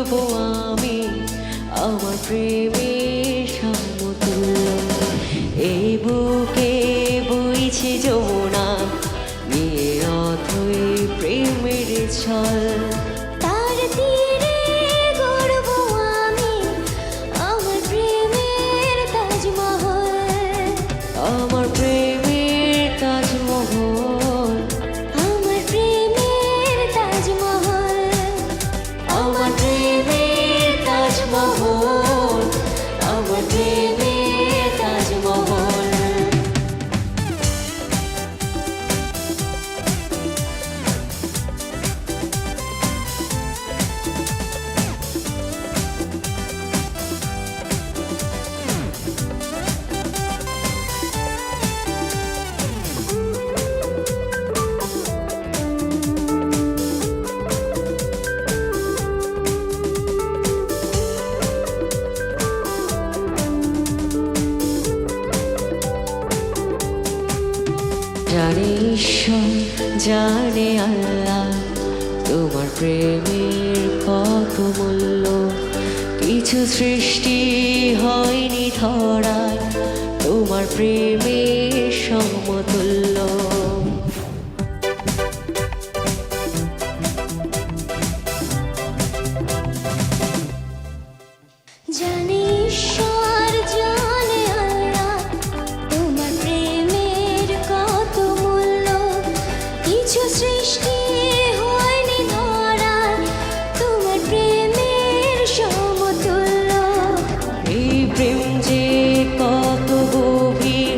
গড়ব আমি আমার প্রেমের সমতুল্য। এই বুকে বইছে যমুনা নিয়ে অথই প্রেমের ছল। তার তীরে গড়ব আমি আমার প্রেমের তাজমহল। আমার প্রেমের তাজমহল, আমার প্রেমের তাজমহল। আমার প্রেমের তাজমহল, আমার প্রেমের তাজমহল। জানে ঈশ্বর, জানে আল্লাহ, তোমার প্রেমের কত মূল্য। কিছু সৃষ্টি হয়নি ধরায় তোমার প্রেমের সমতুল্য। জানে ঈশ্বর, জানে আল্লাহ, তোমার প্রেমের কত মূল্য। কিছু সৃষ্টি হয়নি ধরা তোমার প্রেমের সমতুল্য। এই প্রেম যে কত গভীর,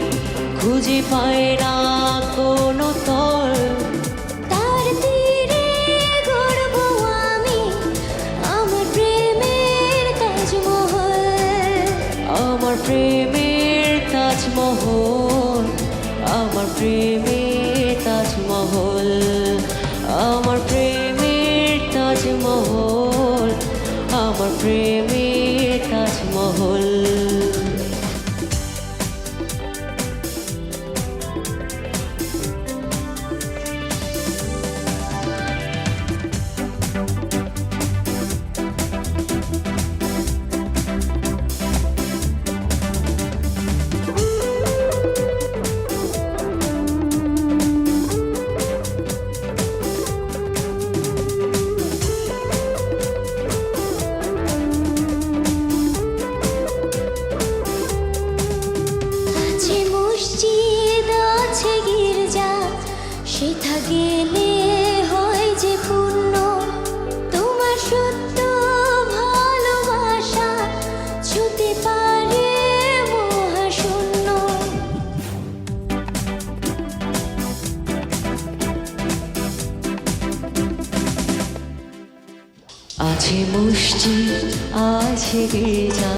খুঁজে পায় না কোনো তল। তার তীরে গড়ব আমি আমার প্রেমের তাজমহল। আমার প্রেমের তাজমহল, আমার প্রেমের তাজমহল, আমার প্রেমের তাজমহল, আমার প্রেমের তাজমহল। আছে মসজিদ, আছে গির্জা, সেথা গেলে হয় যে পূর্ণ। তোমার সত্য ভালোবাসা ছুতে পারে মহাশূন্য। আছে মসজিদ, আছে গির্জা,